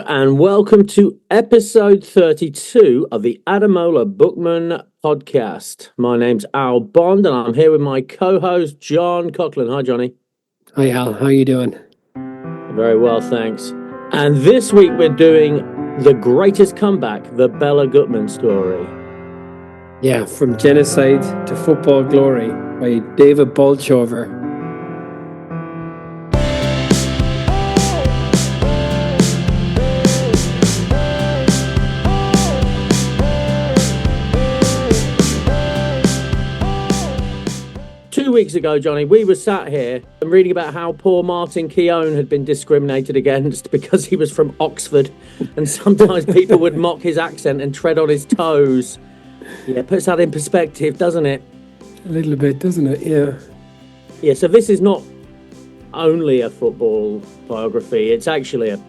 and welcome to episode 32 of the Adamola Bookman podcast. My name's Al Bond, and I'm here with my co-host, John Coughlin. Hi, Johnny. Hi, Al. How are you doing? Very well, thanks. And this week we're doing the greatest comeback, the Béla Guttman story. Yeah, from Genocide to Football Glory by David Bolchover. 2 weeks ago, Johnny, we were sat here and reading about how poor Martin Keown had been discriminated against because he was from Oxford, and sometimes people would mock his accent and tread on his toes. Yeah, it puts that in perspective, doesn't it? A little bit, doesn't it? Yeah. Yeah, so this is not only a football biography, it's actually a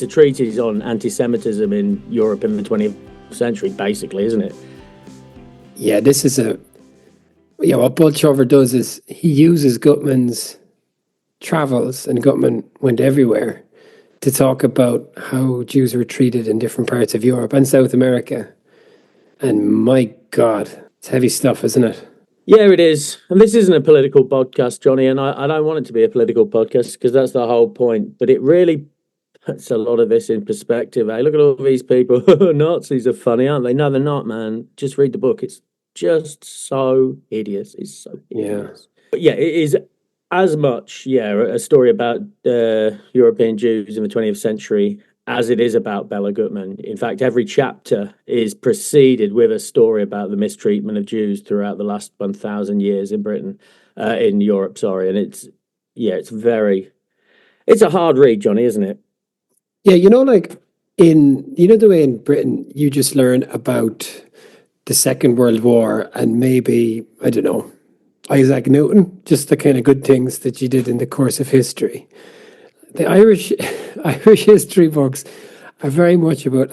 treatise on anti-Semitism in Europe in the 20th century, basically, isn't it? Yeah, this is what Bolchover does is he uses Guttman's travels, and Guttman went everywhere, to talk about how Jews were treated in different parts of Europe and South America. And my God, it's heavy stuff, isn't it? Yeah, it is. And this isn't a political podcast, Johnny, and I don't want it to be a political podcast because that's the whole point. But it really puts a lot of this in perspective. Hey, look at all these people. Nazis are funny, aren't they? No, they're not, man. Just read the book. It's just so hideous. It's so hideous. Yeah. But yeah, it is as much, a story about European Jews in the 20th century as it is about Béla Guttman. In fact, every chapter is preceded with a story about the mistreatment of Jews throughout the last 1,000 years in Britain, in Europe, sorry. And it's a hard read, Johnny, isn't it? Yeah, the way in Britain you just learn about the Second World War and maybe, I don't know, Isaac Newton, just the kind of good things that you did in the course of history. The Irish history books are very much about,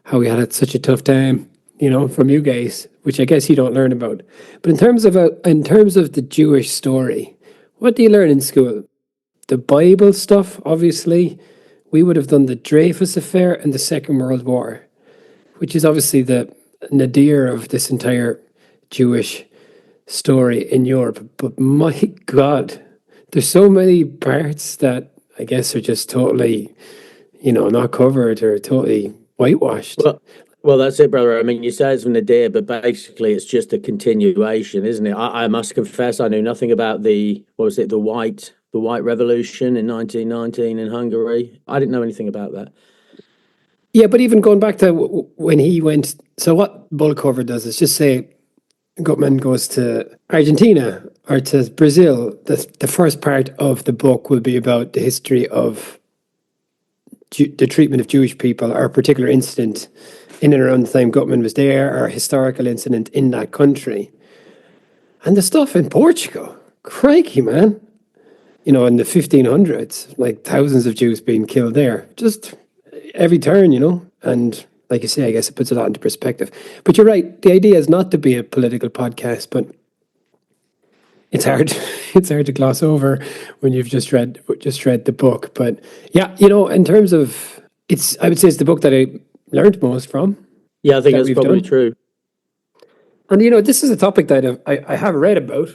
how we had such a tough time, from you guys, which I guess you don't learn about. But in terms of the Jewish story, what do you learn in school? The Bible stuff, obviously. We would have done the Dreyfus Affair and the Second World War, which is obviously the nadir of this entire Jewish story in Europe. But my God, there's so many parts that I guess are just totally, not covered or totally whitewashed. Well, that's it, brother. I mean, you say it's from nadir, but basically it's just a continuation, isn't it? I must confess I knew nothing about the White Revolution in 1919 in Hungary. I didn't know anything about that. Yeah, but even going back to when he went, so what Bolchover does is just say Guttman goes to Argentina or to Brazil. The first part of the book will be about the history of the treatment of Jewish people, or a particular incident in and around the time Guttman was there, or a historical incident in that country. And the stuff in Portugal, crikey, man. In the 1500s, like thousands of Jews being killed there. Just every turn, and like you say, I guess it puts a lot into perspective. But you're right, the idea is not to be a political podcast, but it's hard to gloss over when you've just read the book. But yeah, in terms of I would say it's the book that I learned most from. Yeah, I think that's probably true. And this is a topic that I have read about.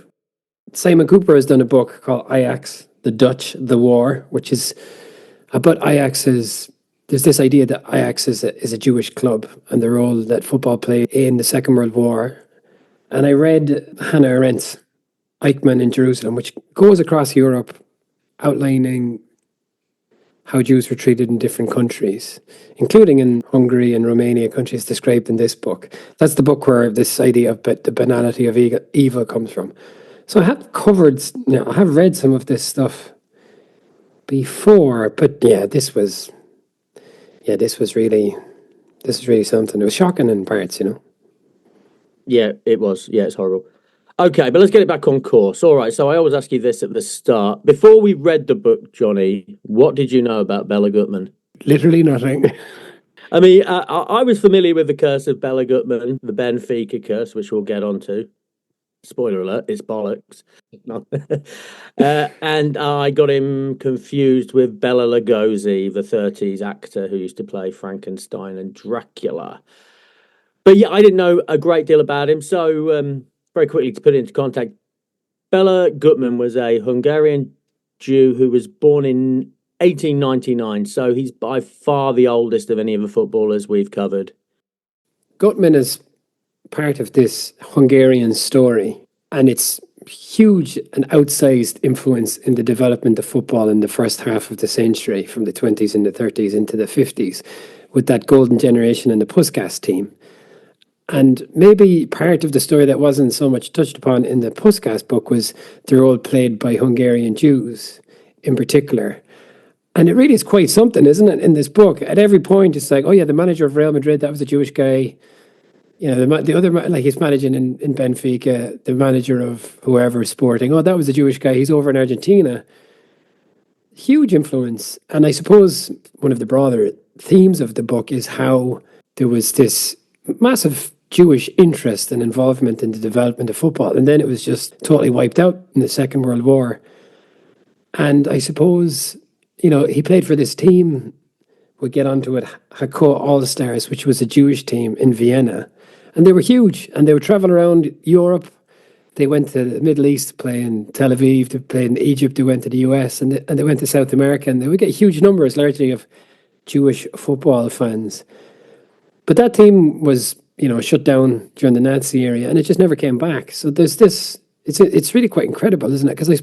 Simon Cooper has done a book called Ajax, The Dutch, The War, which is about Ajax's. There's this idea that Ajax is a Jewish club and the role that football played in the Second World War. And I read Hannah Arendt's Eichmann in Jerusalem, which goes across Europe, outlining how Jews were treated in different countries, including in Hungary and Romania, countries described in this book. That's the book where this idea of the banality of evil comes from. So I have read some of this stuff before, but yeah, this was really something. It was shocking in parts, Yeah, it was. Yeah, it's horrible. Okay, but let's get it back on course. All right, so I always ask you this at the start. Before we read the book, Johnny, what did you know about Béla Guttman? Literally nothing. I mean, I was familiar with the curse of Béla Guttman, the Benfica curse, which we'll get onto. Spoiler alert, it's bollocks. No. And I got him confused with Bela Lugosi, the 30s actor who used to play Frankenstein and Dracula. But yeah, I didn't know a great deal about him. So very quickly to put it into context, Béla Guttman was a Hungarian Jew who was born in 1899. So he's by far the oldest of any of the footballers we've covered. Guttman is part of this Hungarian story, and it's huge and outsized influence in the development of football in the first half of the century, from the 20s and the 30s into the 50s, with that golden generation and the Puskás team. And maybe part of the story that wasn't so much touched upon in the Puskás book was the role played by Hungarian Jews in particular. And it really is quite something, isn't it, in this book? At every point, it's like, oh yeah, the manager of Real Madrid, that was a Jewish guy. You know, the other, like he's managing in Benfica, the manager of whoever Sporting, oh, that was a Jewish guy, he's over in Argentina. Huge influence. And I suppose one of the broader themes of the book is how there was this massive Jewish interest and involvement in the development of football. And then it was just totally wiped out in the Second World War. And I suppose, you know, he played for this team, we'll get onto it, Hako All-Stars, which was a Jewish team in Vienna. And they were huge, and they would travel around Europe. They went to the Middle East to play in Tel Aviv, they played in Egypt, they went to the US, and they went to South America, and they would get huge numbers, largely of Jewish football fans. But that team was, you know, shut down during the Nazi era, and it just never came back. So there's this, it's really quite incredible, isn't it? Because I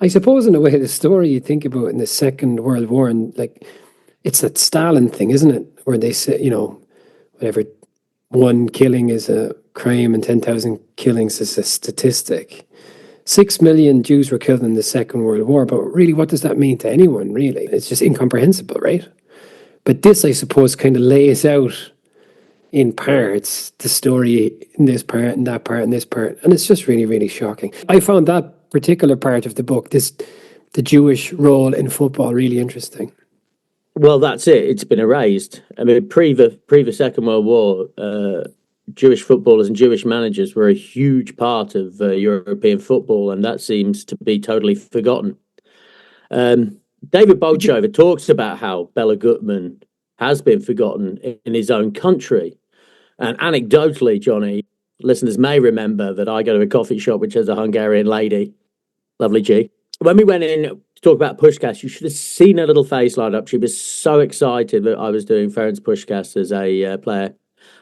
suppose in a way, the story you think about in the Second World War, and like, it's that Stalin thing, isn't it? Where they say, you know, whatever, one killing is a crime and 10,000 killings is a statistic. 6 million Jews were killed in the Second World War, but really, what does that mean to anyone, really? It's just incomprehensible, right? But this, I suppose, kind of lays out in parts the story in this part and that part and this part, and it's just really, really shocking. I found that particular part of the book, the Jewish role in football, really interesting. Well, that's it. It's been erased. I mean, pre the Second World War, Jewish footballers and Jewish managers were a huge part of European football, and that seems to be totally forgotten. David Bolchover talks about how Béla Guttman has been forgotten in his own country. And anecdotally, Johnny, listeners may remember that I go to a coffee shop which has a Hungarian lady, lovely G. When we went in to talk about Puskás, you should have seen her little face light up. She was so excited that I was doing Ferenc Puskás as a player.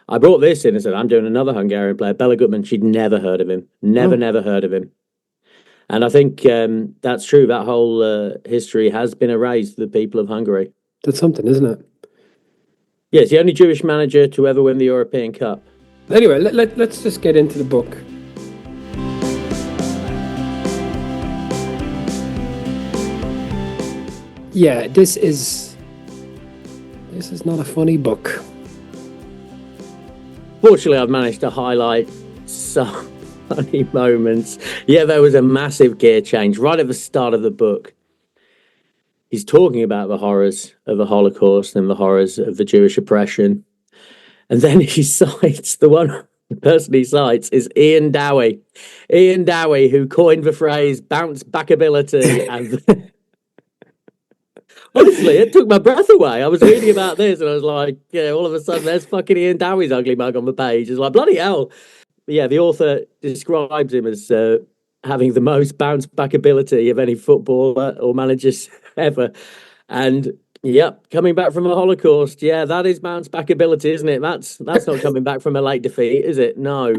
I brought this in and said, I'm doing another Hungarian player, Béla Guttman. She'd never heard of him. Never heard of him. And I think that's true. That whole history has been erased to the people of Hungary. That's something, isn't it? Yes, the only Jewish manager to ever win the European Cup. Anyway, let's just get into the book. Yeah, this is not a funny book. Fortunately, I've managed to highlight some funny moments. Yeah, there was a massive gear change right at the start of the book. He's talking about the horrors of the Holocaust and the horrors of the Jewish oppression. And then he cites, the person he cites is Ian Dowie. Ian Dowie, who coined the phrase bounce backability. And honestly, it took my breath away. I was reading about this and I was like, yeah, all of a sudden there's fucking Ian Dowie's ugly mug on the page. It's like, bloody hell. But yeah, the author describes him as having the most bounce back ability of any footballer or managers ever. And yep, coming back from a Holocaust, yeah, that is bounce back ability, isn't it? That's not coming back from a late defeat, is it? No.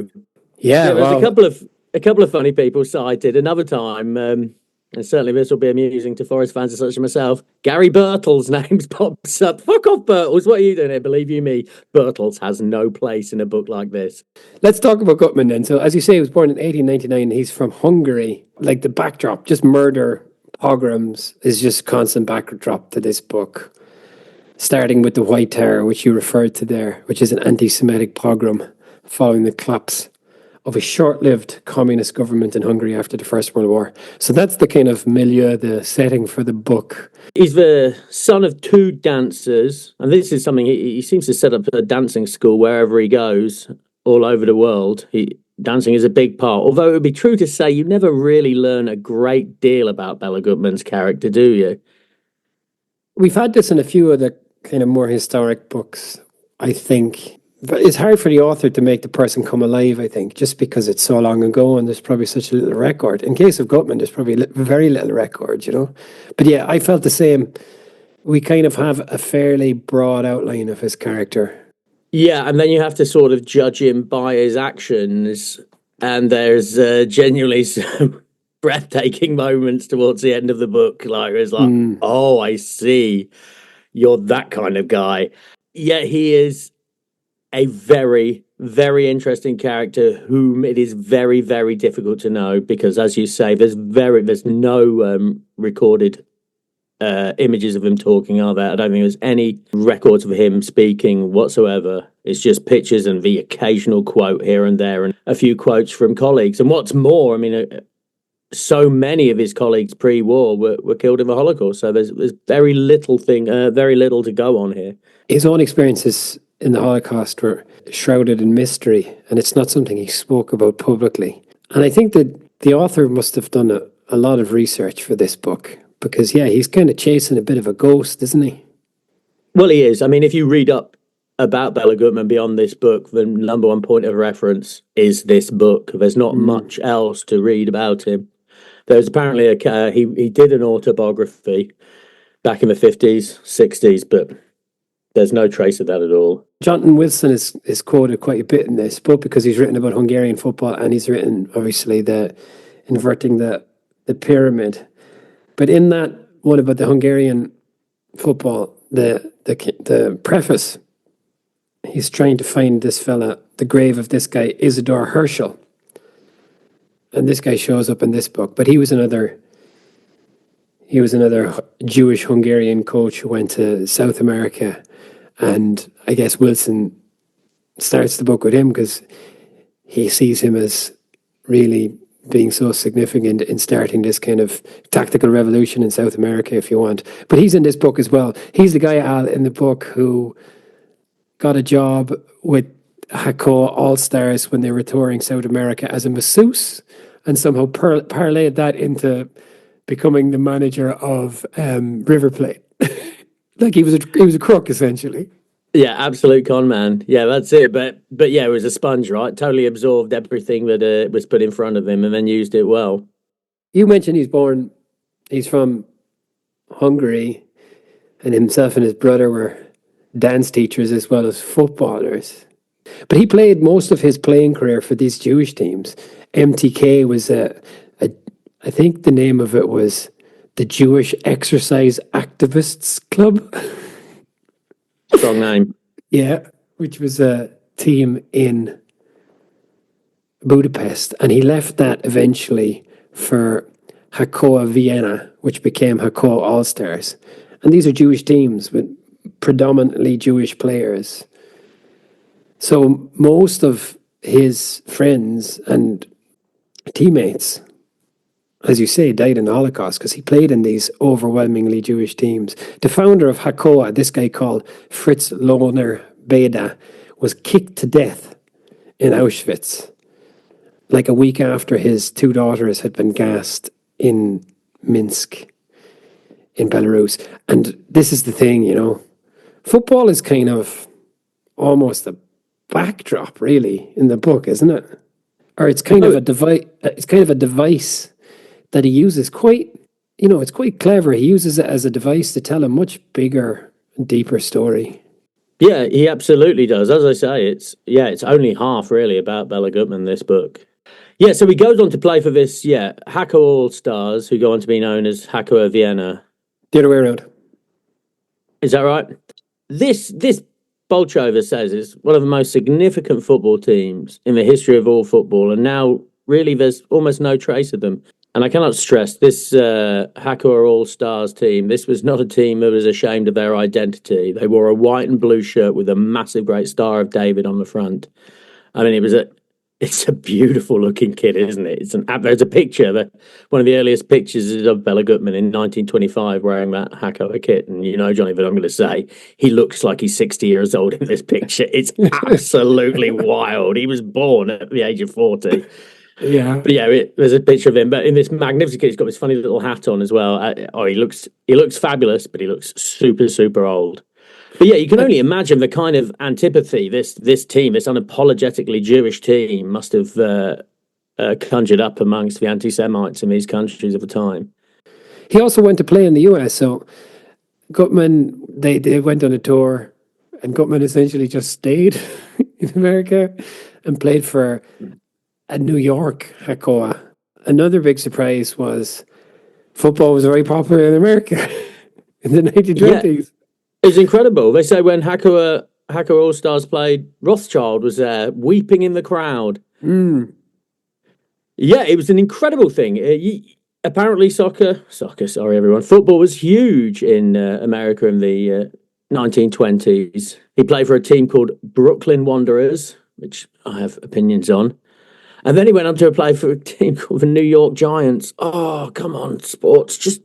Yeah, there's a couple of funny people cited. Another time, and certainly this will be amusing to Forest fans such as myself, Gary Birtles' name pops up. Fuck off, Birtles. What are you doing here? Believe you me, Birtles has no place in a book like this. Let's talk about Guttman then. So, as you say, he was born in 1899. He's from Hungary. Like the backdrop, just murder, pogroms is just constant backdrop to this book. Starting with the White Terror, which you referred to there, which is an anti-Semitic pogrom following the collapse of a short-lived communist government in Hungary after the First World War. So that's the kind of milieu, the setting for the book. He's the son of two dancers, and this is something he seems to set up a dancing school wherever he goes, all over the world. dancing is a big part. Although it would be true to say you never really learn a great deal about Béla Guttman's character, do you? We've had this in a few of the kind of more historic books, I think. But it's hard for the author to make the person come alive, I think, just because it's so long ago and there's probably such a little record. In case of Guttman, there's probably very little record, you know. But yeah, I felt the same. We kind of have a fairly broad outline of his character. Yeah, and then you have to sort of judge him by his actions. And there's genuinely some breathtaking moments towards the end of the book. Like, it's like, oh, I see. You're that kind of guy. Yeah, he is a very, very interesting character whom it is very, very difficult to know because, as you say, there's no recorded images of him talking, are there? I don't think there's any records of him speaking whatsoever. It's just pictures and the occasional quote here and there and a few quotes from colleagues. And what's more, I mean, so many of his colleagues pre-war were killed in the Holocaust. So there's very little to go on here. His own experiences in the Holocaust were shrouded in mystery, and it's not something he spoke about publicly. And I think that the author must have done a lot of research for this book. Because, yeah, he's kind of chasing a bit of a ghost, isn't he? Well, he is. I mean, if you read up about Béla Guttman beyond this book, the number one point of reference is this book. There's not much else to read about him. There's apparently he did an autobiography back in the 50s, 60s, but there's no trace of that at all. Jonathan Wilson is quoted quite a bit in this, both because he's written about Hungarian football and he's written, obviously, the inverting the pyramid. But in that one about the Hungarian football, the preface, he's trying to find this fella, the grave of this guy, Isidor Herschel. And this guy shows up in this book. But he was another Jewish Hungarian coach who went to South America. And I guess Wilson starts the book with him because he sees him as really being so significant in starting this kind of tactical revolution in South America, if you want. But he's in this book as well. He's the guy, Al, in the book who got a job with Hakoah All-Stars when they were touring South America as a masseuse and somehow parlayed that into becoming the manager of River Plate. Like he was a crook, essentially. Yeah, absolute con man. Yeah, that's it. But yeah, it was a sponge, right? Totally absorbed everything that was put in front of him and then used it well. You mentioned he's from Hungary, and himself and his brother were dance teachers as well as footballers. But he played most of his playing career for these Jewish teams. MTK was I think the name of it was the Jewish Exercise Activists Club. Strong name. Yeah, which was a team in Budapest. And he left that eventually for Hakoah Vienna, which became Hakoah All-Stars. And these are Jewish teams with predominantly Jewish players. So most of his friends and teammates, as you say, died in the Holocaust because he played in these overwhelmingly Jewish teams. The founder of Hakoah, this guy called Fritz Lohner Beda, was kicked to death in Auschwitz, like a week after his two daughters had been gassed in Minsk, in Belarus. And this is the thing, you know, football is kind of almost a backdrop, really, in the book, isn't it? Or it's kind of a device. It's kind of a device that he uses it's quite clever. He uses it as a device to tell a much bigger and deeper story. Yeah, he absolutely does. As I say, it's only half really about Béla Guttman, this book. Yeah, so he goes on to play for this, Hakoah All-Stars, who go on to be known as Hakoah Vienna. The other way around. Is that right? This Bolchover says is one of the most significant football teams in the history of all football, and now really there's almost no trace of them. And I cannot stress this Hakoah All-Stars team. This was not a team that was ashamed of their identity. They wore a white and blue shirt with a massive great Star of David on the front. I mean, It's a beautiful looking kid, isn't it? There's a picture that one of the earliest pictures is of Béla Guttman in 1925 wearing that Hakoah kit. And you know, Johnny, that I'm going to say he looks like he's 60 years old in this picture. It's absolutely wild. He was born at the age of 40. Yeah. But yeah, there's a picture of him. But in this magnificent kit, he's got this funny little hat on as well. He looks fabulous, but he looks super, super old. But yeah, you can only imagine the kind of antipathy this team, this unapologetically Jewish team, must have conjured up amongst the anti-Semites in these countries of the time. He also went to play in the US. So Guttman, they went on a tour, and Guttman essentially just stayed in America and played for a New York Hakoah. Another big surprise was football was very popular in America in the 1920s. Yeah. It's incredible. They say when Hakoah All-Stars played, Rothschild was there, weeping in the crowd. Mm. Yeah, it was an incredible thing. Apparently football was huge in America in the 1920s. He played for a team called Brooklyn Wanderers, which I have opinions on. And then he went on to play for a team called the New York Giants. Oh, come on, sports.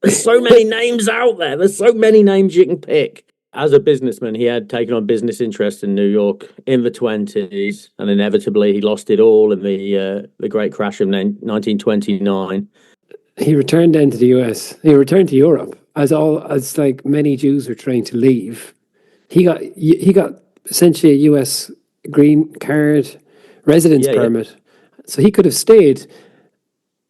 There's so many names out there. There's so many names you can pick. As a businessman, he had taken on business interests in New York in the 20s, and inevitably he lost it all in the great crash of 1929. He returned then to the US. He returned to Europe as like many Jews were trying to leave. He got essentially a US green card residence permit, so he could have stayed.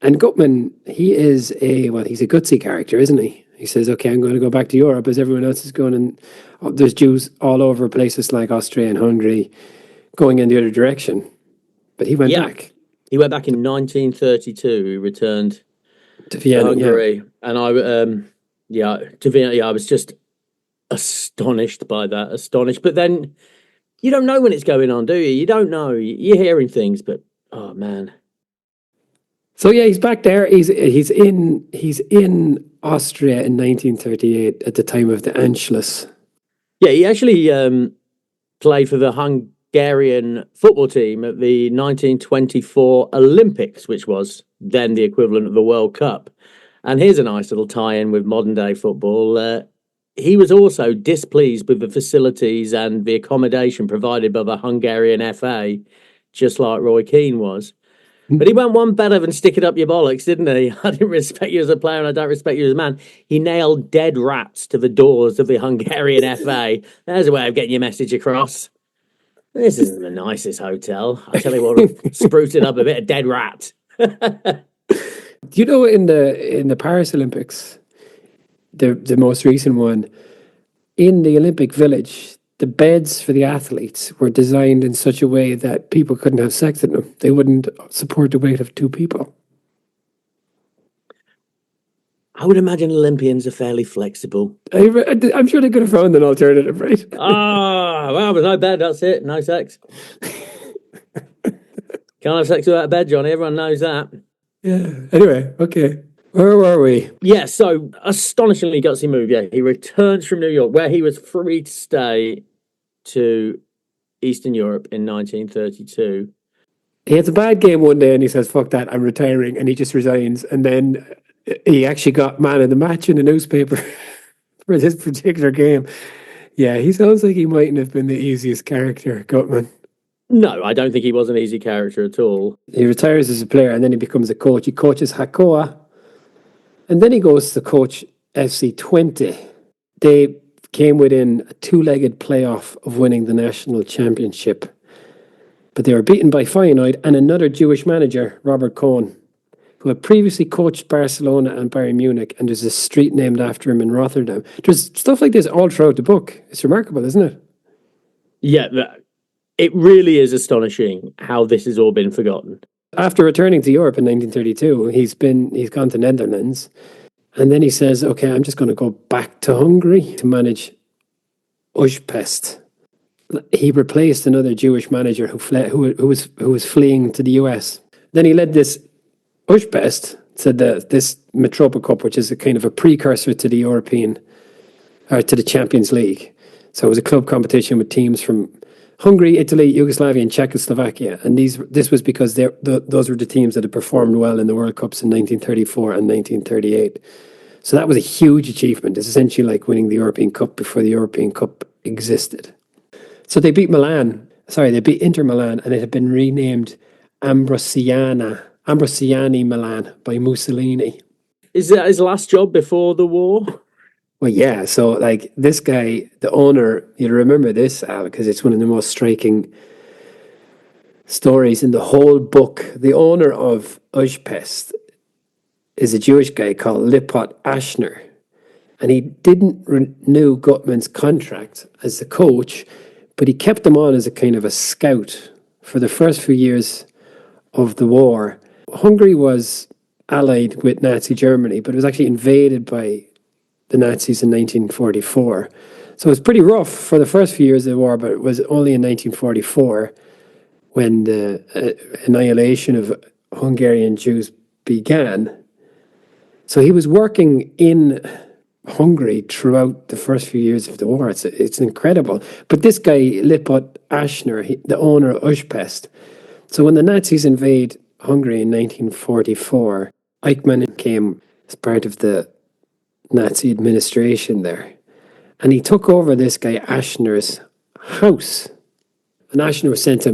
And Guttman, he's a gutsy character, isn't he? He says, okay, I'm going to go back to Europe as everyone else is going. And there's Jews all over places like Austria and Hungary going in the other direction. But he went back. He went back in 1932. He returned to Vienna, Hungary. And to Vienna, I was just astonished by that. Astonished. But then you don't know when it's going on, do you? You don't know. You're hearing things, but, oh, man. So yeah, he's back there. He's in Austria in 1938 at the time of the Anschluss. Yeah, he actually played for the Hungarian football team at the 1924 Olympics, which was then the equivalent of the World Cup. And here's a nice little tie-in with modern day football. He was also displeased with the facilities and the accommodation provided by the Hungarian FA, just like Roy Keane was. But he went one better than stick it up your bollocks, didn't he? I didn't respect you as a player and I don't respect you as a man. He nailed dead rats to the doors of the Hungarian FA. There's a way of getting your message across. This isn't the nicest hotel. I tell you what, spruce it up a bit of dead rat. You know, in the Paris Olympics, the most recent one, in the Olympic Village, the beds for the athletes were designed in such a way that people couldn't have sex in them. They wouldn't support the weight of two people. I would imagine Olympians are fairly flexible. I'm sure they could have found an alternative, right? Well, with no bed, that's it. No sex. Can't have sex without a bed, Johnny. Everyone knows that. Yeah. Anyway, okay. Where were we? Yeah, so astonishingly gutsy move. Yeah, he returns from New York, where he was free to stay, to Eastern Europe in 1932. He has a bad game one day and he says, fuck that, I'm retiring, and he just resigns. And then he actually got man of the match in the newspaper for this particular game. Yeah, he sounds like he mightn't have been the easiest character, Guttman. No, I don't think he was an easy character at all. He retires as a player and then he becomes a coach. He coaches Hakoah. And then he goes to coach FC Twente. They came within a two-legged playoff of winning the national championship. But they were beaten by Feyenoord and another Jewish manager, Robert Cohn, who had previously coached Barcelona and Bayern Munich, and there's a street named after him in Rotterdam. There's stuff like this all throughout the book. It's remarkable, isn't it? Yeah, it really is astonishing how this has all been forgotten. After returning to Europe in 1932, he's gone to Netherlands, and then he says, okay, I'm just going to go back to Hungary to manage Újpest. He replaced another Jewish manager who was fleeing to the US. Then he led this Újpest to this Mitropa Cup, which is a kind of a precursor to the European, or to the Champions League. So it was a club competition with teams from Hungary, Italy, Yugoslavia, and Czechoslovakia. And this was because those were the teams that had performed well in the World Cups in 1934 and 1938. So that was a huge achievement. It's essentially like winning the European Cup before the European Cup existed. So they beat Inter Milan, and it had been renamed Ambrosiani Milan by Mussolini. Is that his last job before the war? Well, yeah. So, like, this guy, the owner, you'll remember this, Al, because it's one of the most striking stories in the whole book. The owner of Ujpest is a Jewish guy called Lipot Ashner. And he didn't renew Guttman's contract as the coach, but he kept him on as a kind of a scout for the first few years of the war. Hungary was allied with Nazi Germany, but it was actually invaded by the Nazis in 1944. So it was pretty rough for the first few years of the war, but it was only in 1944 when the annihilation of Hungarian Jews began. So he was working in Hungary throughout the first few years of the war. It's incredible. But this guy, Lipot Ashner, the owner of Ujpest, so when the Nazis invade Hungary in 1944, Eichmann came as part of the Nazi administration there. And he took over this guy Ashner's house. And Ashner was sent to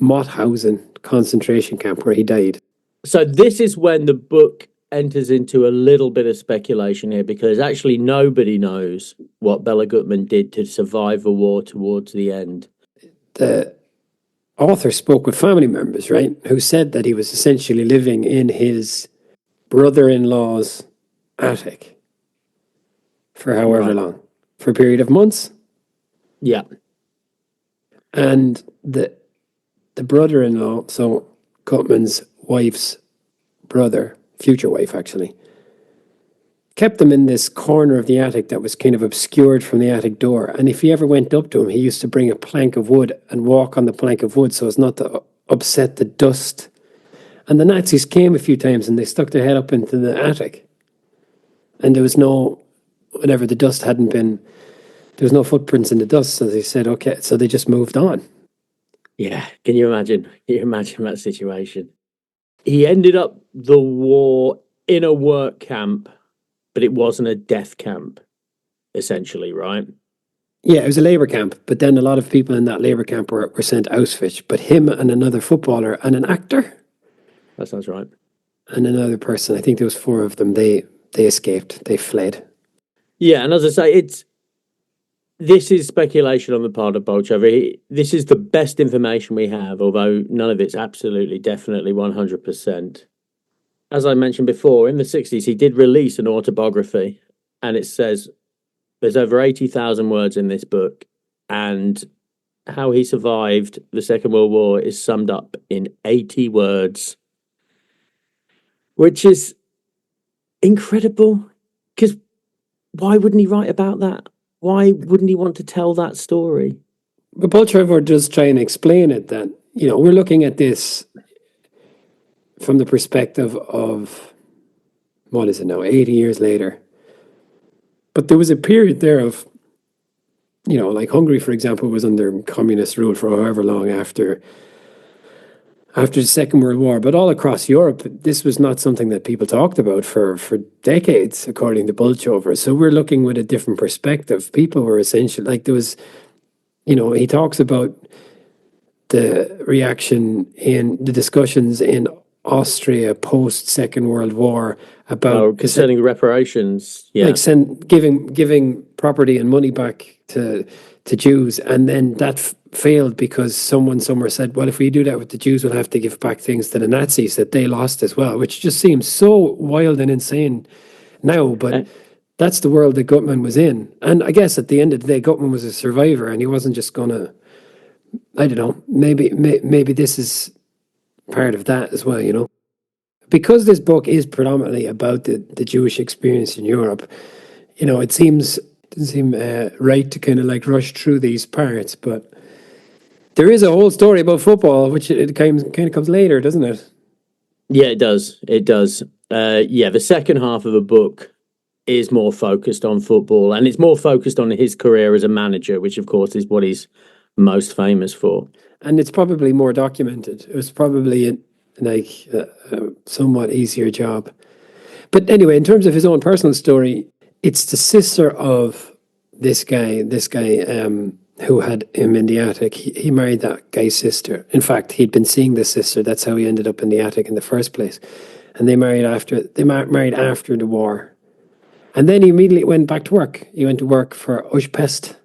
Mauthausen concentration camp where he died. So this is when the book enters into a little bit of speculation here, because actually nobody knows what Béla Guttman did to survive the war towards the end. The author spoke with family members, right, who said that he was essentially living in his brother-in-law's attic for however long, for a period of months. Yeah. And the brother-in-law, so Guttman's wife's brother, future wife actually, kept them in this corner of the attic that was kind of obscured from the attic door. And if he ever went up to him, he used to bring a plank of wood and walk on the plank of wood so as not to upset the dust. And the Nazis came a few times and they stuck their head up into the attic. And there was no, whenever the dust hadn't been, there was no footprints in the dust. So they said, okay, so they just moved on. Yeah, can you imagine? Can you imagine that situation? He ended up the war in a work camp, but it wasn't a death camp, essentially, right? Yeah, it was a labour camp, but then a lot of people in that labour camp were sent to Auschwitz, but him and another footballer and an actor. That sounds right. And another person, I think there was 4 of them, they escaped, they fled. Yeah, and as I say, this is speculation on the part of Bolchover. This is the best information we have, although none of it's absolutely, definitely 100%. As I mentioned before, in the 60s, he did release an autobiography, and it says there's over 80,000 words in this book, and how he survived the Second World War is summed up in 80 words, which is incredible, because why wouldn't he write about that? Why wouldn't he want to tell that story? But Bolchover does try and explain it, that, we're looking at this from the perspective of, what is it now, 80 years later. But there was a period there of, like Hungary, for example, was under communist rule for however long after the Second World War. But all across Europe, this was not something that people talked about for decades, according to Bolchover. So we're looking with a different perspective. People were essentially, like, there was, he talks about the reaction in the discussions in Austria post-Second World War about concerning reparations, yeah, like giving property and money back to Jews, and then that failed because someone somewhere said, well, if we do that with the Jews, we'll have to give back things to the Nazis that they lost as well, which just seems so wild and insane now, but that's the world that Guttman was in. And I guess at the end of the day, Guttman was a survivor, and he wasn't just gonna, I don't know, maybe this is part of that as well, Because this book is predominantly about the Jewish experience in Europe, it doesn't seem right to kind of like rush through these parts, but there is a whole story about football, which it kind of comes later, doesn't it? Yeah, it does. It does. The second half of the book is more focused on football, and it's more focused on his career as a manager, which of course is what he's most famous for. And it's probably more documented. It was probably a somewhat easier job. But anyway, in terms of his own personal story, it's the sister of this guy who had him in the attic. He married that guy's sister. In fact, he'd been seeing this sister. That's how he ended up in the attic in the first place. And they married after the war. And then he immediately went back to work. He went to work for Újpest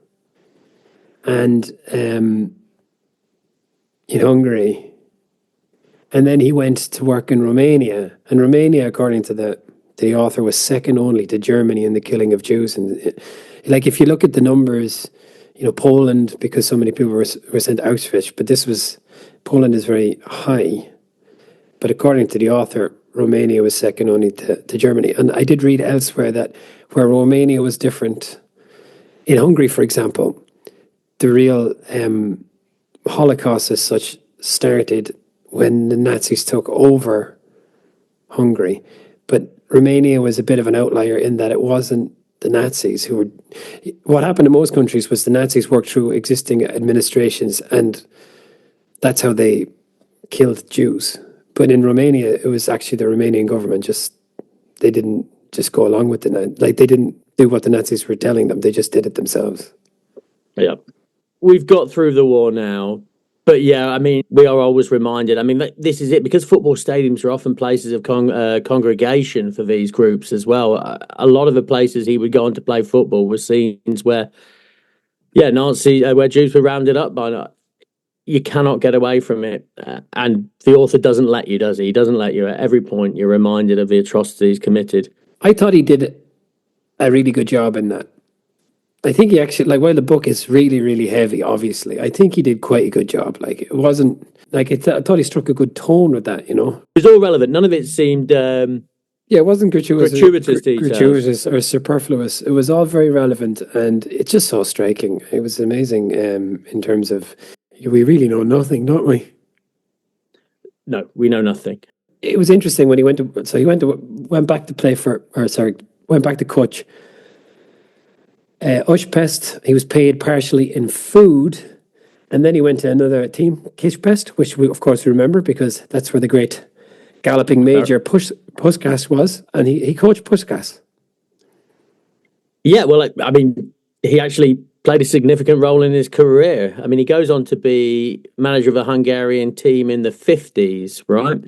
and in Hungary. And then he went to work in Romania. And Romania, according to the author, was second only to Germany in the killing of Jews. And like, if you look at the numbers, Poland, because so many people were sent to Auschwitz, but Poland is very high. But according to the author, Romania was second only to Germany. And I did read elsewhere that where Romania was different, in Hungary, for example, the real Holocaust as such started when the Nazis took over Hungary. But Romania was a bit of an outlier in that it wasn't the Nazis who were... What happened in most countries was the Nazis worked through existing administrations, and that's how they killed Jews. But in Romania, it was actually the Romanian government. They didn't just go along with they didn't do what the Nazis were telling them. They just did it themselves. Yeah. We've got through the war now. But yeah, I mean, we are always reminded. I mean, this is it, because football stadiums are often places of congregation for these groups as well. A lot of the places he would go on to play football were scenes where, where Jews were rounded up by. You cannot get away from it. And the author doesn't let you, does he? He doesn't let you. At every point, you're reminded of the atrocities committed. I thought he did a really good job in that. I think he actually, while the book is really, really heavy, obviously, I think he did quite a good job. It wasn't, I thought he struck a good tone with that, It was all relevant. None of it seemed... it wasn't gratuitous or superfluous. It was all very relevant, and it's just so striking. It was amazing in terms of, we really know nothing, don't we? No, we know nothing. It was interesting when he went back to coach. Újpest, he was paid partially in food, and then he went to another team, Kispest, which we of course remember because that's where the great galloping major Puskás was, and he coached Puskás. Yeah, well, I mean, he actually played a significant role in his career. I mean, he goes on to be manager of a Hungarian team in the 50s, right?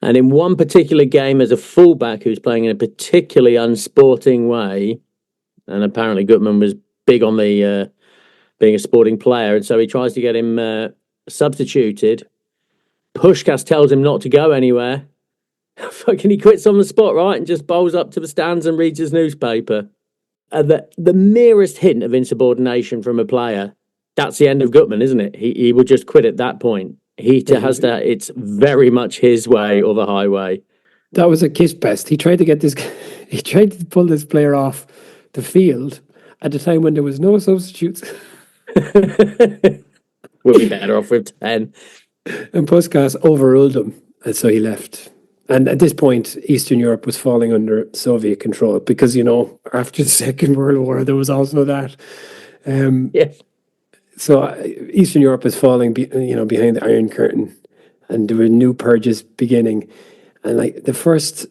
And in one particular game as a fullback who's playing in a particularly unsporting way, and apparently Guttman was big on the being a sporting player, and so he tries to get him substituted. Puskás tells him not to go anywhere. Fucking he quits on the spot, right, and just bowls up to the stands and reads his newspaper. The merest hint of insubordination from a player, that's the end of Guttman, isn't it? He will just quit at that point. It's very much his way or the highway. That was a Kispest. He tried to pull this player off the field at a time when there was no substitutes. We'll be better off with 10. And Puskás overruled him, and so he left. And at this point, Eastern Europe was falling under Soviet control because, after the Second World War, there was also that. Yes. So Eastern Europe was falling, behind the Iron Curtain, and there were new purges beginning. And the first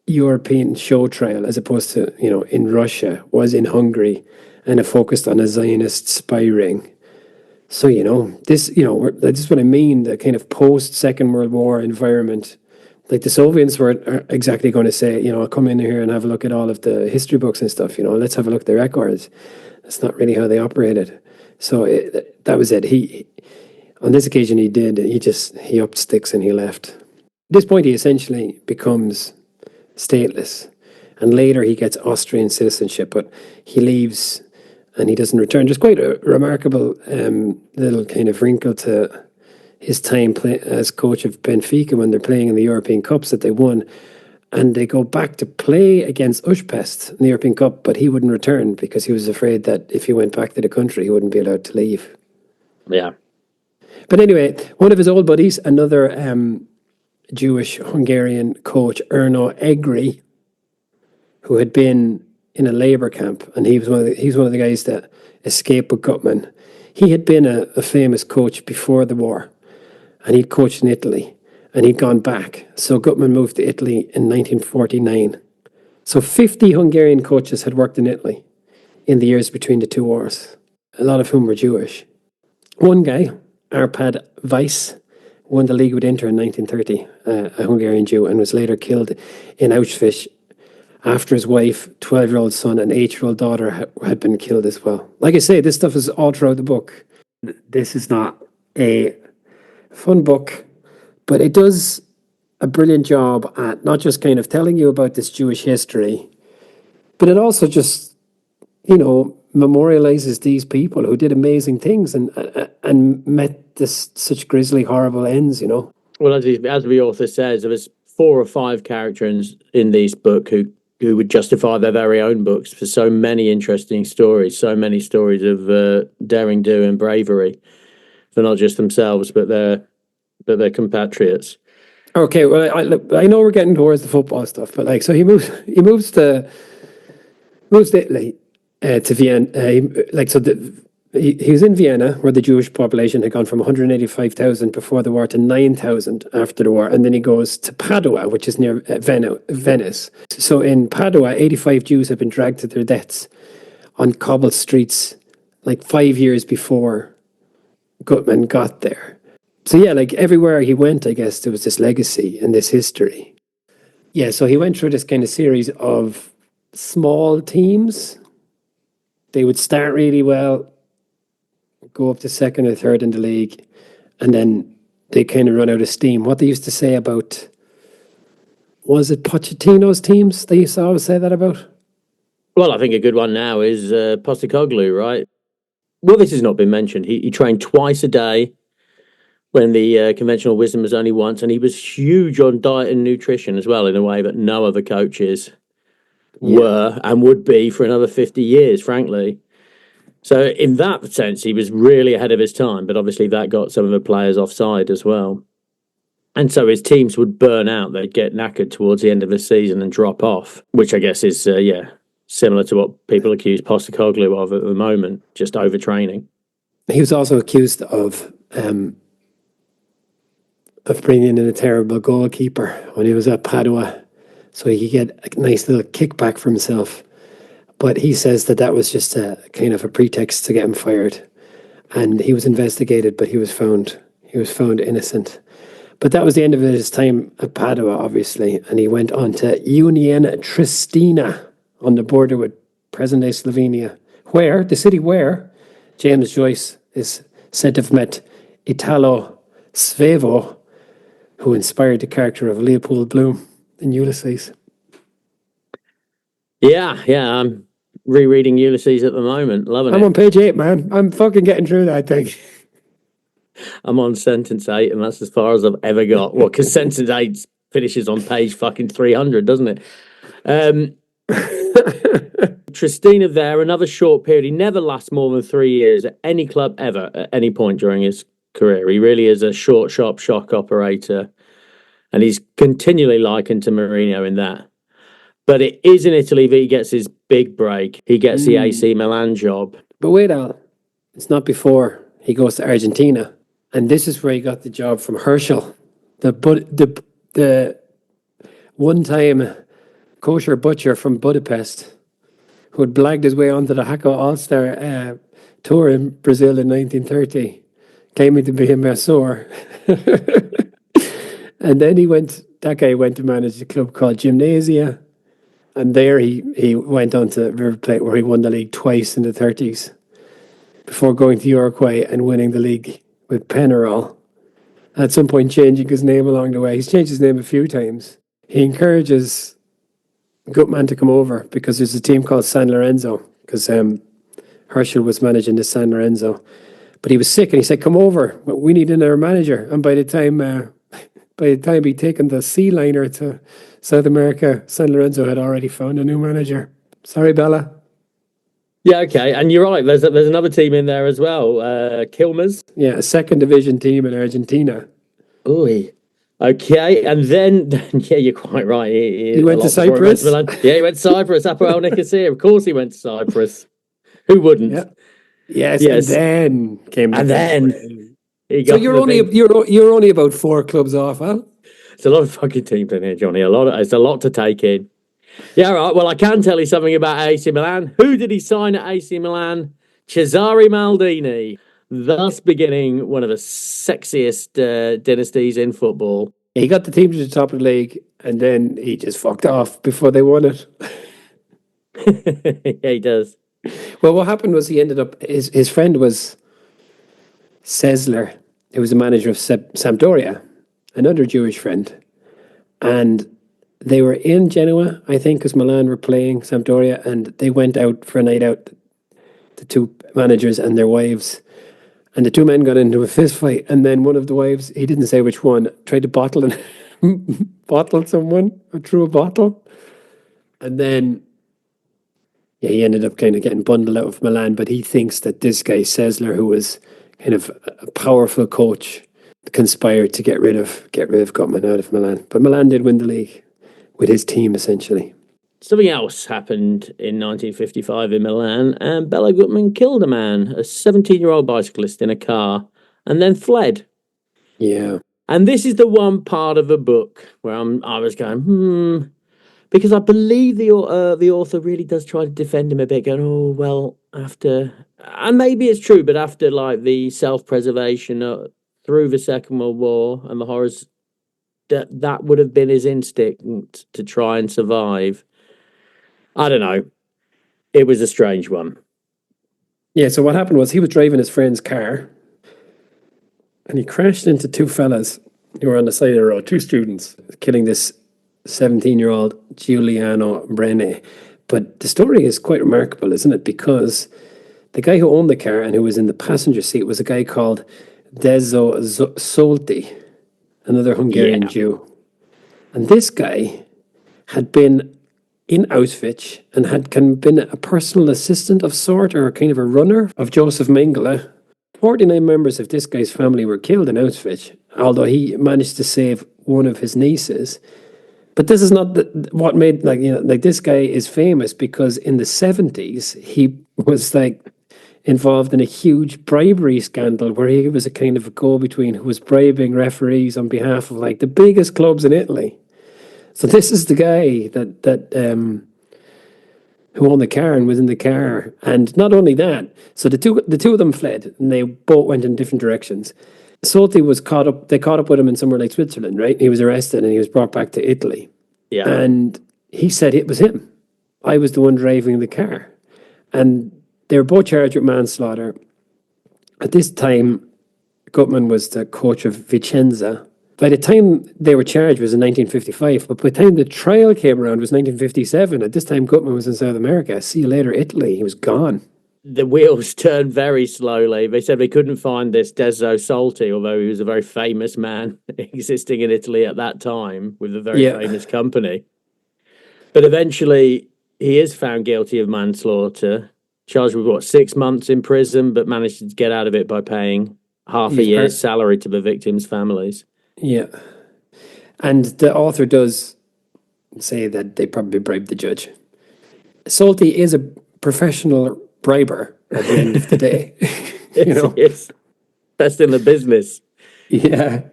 European show trial, as opposed to, in Russia, was in Hungary, and it focused on a Zionist spy ring. So, this is what I mean, the kind of post-Second World War environment. The Soviets weren't exactly going to say, I'll come in here and have a look at all of the history books and stuff, let's have a look at the records. That's not really how they operated. So that was it. On this occasion, he did. He upped sticks and he left. At this point, he essentially becomes stateless. And later, he gets Austrian citizenship, but he leaves and he doesn't return. There's quite a remarkable little kind of wrinkle to his time as coach of Benfica when they're playing in the European Cups that they won. And they go back to play against Újpest in the European Cup, but he wouldn't return because he was afraid that if he went back to the country, he wouldn't be allowed to leave. Yeah. But anyway, one of his old buddies, another Jewish Hungarian coach, Erno Egri, who had been in a labour camp, and he's one of the guys that escaped with Guttman. he had been a famous coach before the war, and he'd coached in Italy, and he'd gone back. So Guttman moved to Italy in 1949. So 50 Hungarian coaches had worked in Italy in the years between the two wars, a lot of whom were Jewish. One guy, Arpad Weiss, won the league with Inter in 1930, a Hungarian Jew, and was later killed in Auschwitz after his wife, 12-year-old son, and 8-year-old daughter had been killed as well. Like I say, this stuff is all throughout the book. This is not a fun book, but it does a brilliant job at not just kind of telling you about this Jewish history, but it also just, memorializes these people who did amazing things and met such grisly, horrible ends, Well, as the author says, there was 4 or 5 characters in this book who would justify their very own books for so many interesting stories, so many stories of daring do and bravery for not just themselves but their compatriots. Okay, well, I know we're getting towards the football stuff, but so he moves to Italy, to Vienna. He was in Vienna, where the Jewish population had gone from 185,000 before the war to 9,000 after the war. And then he goes to Padua, which is near Venice. So in Padua, 85 Jews had been dragged to their deaths on cobbled streets 5 years before Guttman got there. So yeah, everywhere he went, I guess there was this legacy and this history. Yeah, so he went through this kind of series of small teams. They would start really well, go up to second or third in the league, and then they kind of run out of steam. What they used to say about, was it Pochettino's teams they used to always say that about? Well, I think a good one now is Postecoglou, right? Well, this has not been mentioned. He trained twice a day when the conventional wisdom was only once, and he was huge on diet and nutrition as well, in a way that no other coaches were and would be for another 50 years, frankly. So in that sense, he was really ahead of his time, but obviously that got some of the players offside as well. And so his teams would burn out. They'd get knackered towards the end of the season and drop off, which I guess is, similar to what people accuse Postecoglou of at the moment, just overtraining. He was also accused of bringing in a terrible goalkeeper when he was at Padua, so he could get a nice little kickback for himself. But he says that was just a kind of a pretext to get him fired. And he was investigated, but he was found innocent. But that was the end of his time at Padua, obviously. And he went on to Union Tristina on the border with present-day Slovenia, the city where James Joyce is said to have met Italo Svevo, who inspired the character of Leopold Bloom in Ulysses. Yeah, I'm rereading Ulysses at the moment, loving it. I'm on page 8, man. I'm fucking getting through that thing. I'm on sentence 8, and that's as far as I've ever got. Well, because sentence 8 finishes on page fucking 300, doesn't it? Tristina there, another short period. He never lasts more than 3 years at any club ever, at any point during his career. He really is a short, sharp shock operator, and he's continually likened to Mourinho in that. But it is in Italy that he gets his big break. He gets the AC Milan job. But wait, Al, it's not before he goes to Argentina. And this is where he got the job from Herschel, the one-time kosher butcher from Budapest, who had blagged his way onto the Hako All-Star tour in Brazil in 1930, claiming to be a masseur. And then that guy went to manage a club called Gymnasia. And there he went on to River Plate, where he won the league twice in the 30s, before going to Uruguay and winning the league with Penarol. At some point changing his name along the way. He's changed his name a few times. He encourages Guttman to come over because there's a team called San Lorenzo, because Herschel was managing the San Lorenzo. But he was sick and he said, come over, we need another manager. And by the time he'd taken the sea liner to South America, San Lorenzo had already found a new manager. Sorry, Béla. Yeah, okay. And you're right, there's another team in there as well, Quilmes. Yeah, a second division team in Argentina. Ooh. Okay, and then yeah, you're quite right. He went to Cyprus. Yeah, he went to Cyprus, Apoel Nicosia. Of course he went to Cyprus. Who wouldn't? Yeah. Yes, and Yes, then came the and big then win. he So got the big. you're only about 4 clubs off, huh? It's a lot of fucking teams in here, Johnny. It's a lot to take in. Yeah, right. Well, I can tell you something about AC Milan. Who did he sign at AC Milan? Cesare Maldini, thus beginning one of the sexiest dynasties in football. He got the team to the top of the league, and then he just fucked off before they won it. Yeah, he does. Well, what happened was he ended up his friend was Sessler, who was the manager of Sampdoria, another Jewish friend, and they were in Genoa, I think, because Milan were playing Sampdoria, and they went out for a night out. The two managers and their wives, and the two men got into a fist fight, and then one of the wives, he didn't say which one, tried to bottle someone or threw a bottle, and then yeah, he ended up kind of getting bundled out of Milan. But he thinks that this guy Sessler, who was kind of a powerful coach, conspired to get rid of Guttman out of Milan. But Milan did win the league with his team essentially. Something else happened in 1955 in Milan, and Béla Guttman killed a man, a 17-year-old bicyclist, in a car, and then fled. Yeah. And this is the one part of the book where I was going, because I believe the author really does try to defend him a bit, going, oh, well, after, and maybe it's true, but after like the self-preservation through the Second World War and the horrors, that would have been his instinct to try and survive. I don't know. It was a strange one. Yeah, so what happened was he was driving his friend's car and he crashed into two fellas who were on the side of the road, two students, killing this 17-year-old Giuliano Brene. But the story is quite remarkable, isn't it? Because the guy who owned the car and who was in the passenger seat was a guy called Dezo Solti, another Hungarian Jew. And this guy had been in Auschwitz and had been a personal assistant of sort, or kind of a runner of Joseph Mengele. 49 members of this guy's family were killed in Auschwitz, although he managed to save one of his nieces. But this is not what made, like this guy is famous because in the 70s, he was involved in a huge bribery scandal where he was a kind of a go-between who was bribing referees on behalf of the biggest clubs in Italy. So this is the guy who owned the car and was in the car. And not only that, so the two of them fled and they both went in different directions. Solti was caught up. They caught up with him in somewhere like Switzerland, right? He was arrested and he was brought back to Italy. Yeah. And he said it was him. I was the one driving the car. And they were both charged with manslaughter. At this time, Guttman was the coach of Vicenza. By the time they were charged was in 1955, but by the time the trial came around was 1957. At this time, Guttman was in South America. See you later, Italy. He was gone. The wheels turned very slowly. They said they couldn't find this Dezo Solti, although he was a very famous man existing in Italy at that time with a very famous company. But eventually, he is found guilty of manslaughter, charged with 6 months in prison, but managed to get out of it by paying half a year's salary to the victims' families. Yeah. And the author does say that they probably bribed the judge. Solti is a professional briber at the end of the day. It's best in the business. Yeah.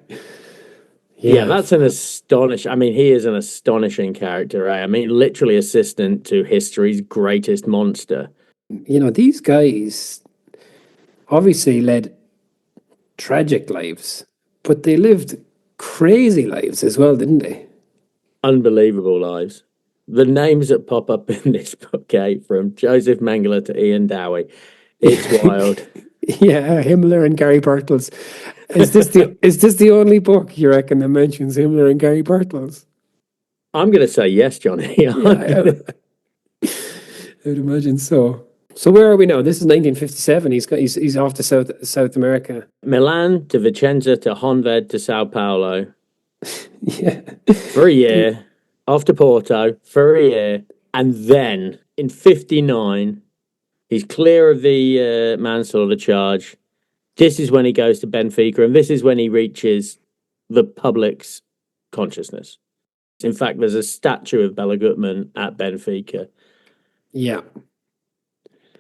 Yeah, that's an astonishing. I mean, he is an astonishing character, right? I mean, literally assistant to history's greatest monster. These guys obviously led tragic lives, but they lived crazy lives as well, didn't they? Unbelievable lives. The names that pop up in this book, from Joseph Mengele to Ian Dowie, it's wild. Yeah, Himmler and Gary Bartels. Is this the only book you reckon that mentions Himmler and Gary Bartels? I'm going to say yes, Johnny. I would imagine so. So where are we now? This is 1957. He's off to South America. Milan to Vicenza to Honved to Sao Paulo. Yeah. For a year. Off to Porto for a year. And then in 59, he's clear of the manslaughter charge. This is when he goes to Benfica, and this is when he reaches the public's consciousness. In fact, there's a statue of Béla Guttman at Benfica. Yeah.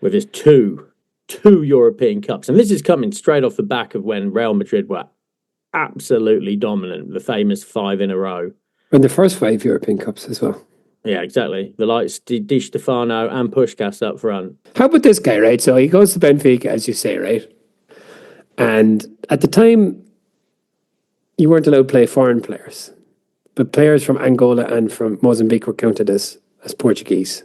With his two 2 European Cups. And this is coming straight off the back of when Real Madrid were absolutely dominant, the famous 5 in a row. And the first 5 European Cups as well. Yeah, exactly. The likes Di Stefano and Puskás up front. How about this guy, right? So he goes to Benfica, as you say, right? And at the time, you weren't allowed to play foreign players. But players from Angola and from Mozambique were counted as Portuguese.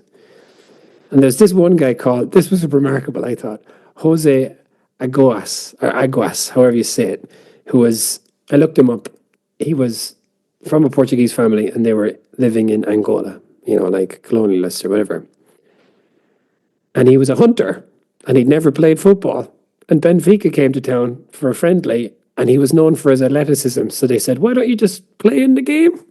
And there's this one guy called, this was remarkable, I thought, Jose Aguas, however you say it, who was, I looked him up, he was from a Portuguese family and they were living in Angola, like colonialists or whatever. And he was a hunter and he'd never played football. And Benfica came to town for a friendly and he was known for his athleticism. So they said, why don't you just play in the game?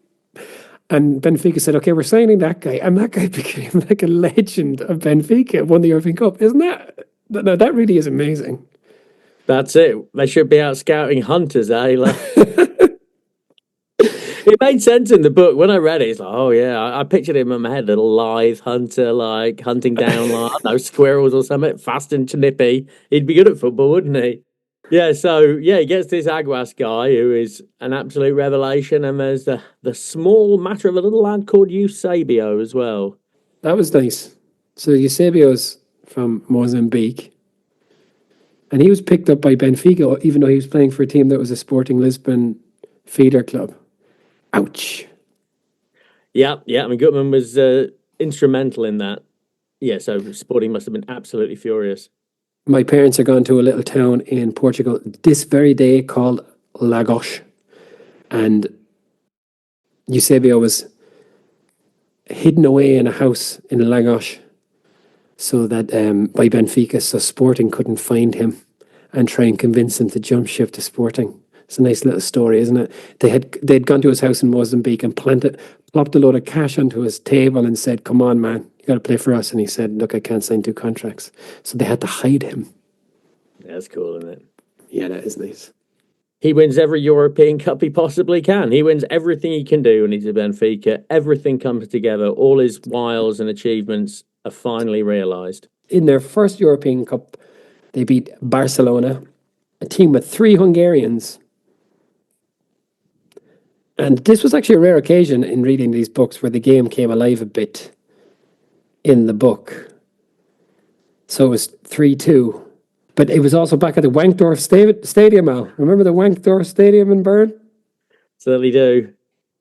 And Benfica said, okay, we're signing that guy. And that guy became like a legend of Benfica, won the European Cup. Isn't that? No, that really is amazing. That's it. They should be out scouting hunters, eh? It made sense in the book. When I read it, it's like, oh yeah, I pictured him in my head, little lithe hunter, like hunting down those squirrels or something, fast and nippy. He'd be good at football, wouldn't he? Yeah, so he gets this Aguas guy who is an absolute revelation, and there's the small matter of a little lad called Eusebio as well. That was nice. So Eusebio's from Mozambique, and he was picked up by Benfica, even though he was playing for a team that was a Sporting Lisbon feeder club. Ouch. Yeah, I mean, Guttman was instrumental in that. Yeah, so Sporting must have been absolutely furious. My parents are gone to a little town in Portugal this very day called Lagos. And Eusebio was hidden away in a house in Lagos so that by Benfica, so Sporting couldn't find him and try and convince him to jump ship to Sporting. It's a nice little story, isn't it? They'd gone to his house in Mozambique and plopped a load of cash onto his table and said, come on, man, you got to play for us. And he said, look, I can't sign 2 contracts. So they had to hide him. That's cool, isn't it? Yeah, that is nice. He wins every European Cup he possibly can. He wins everything he can do when he's at Benfica. Everything comes together. All his wiles and achievements are finally realised. In their first European Cup, they beat Barcelona, a team with 3 Hungarians. And this was actually a rare occasion in reading these books where the game came alive a bit in the book. So it was 3-2. But it was also back at the Wankdorf Stadium, Al. Remember the Wankdorf Stadium in Bern? Certainly do.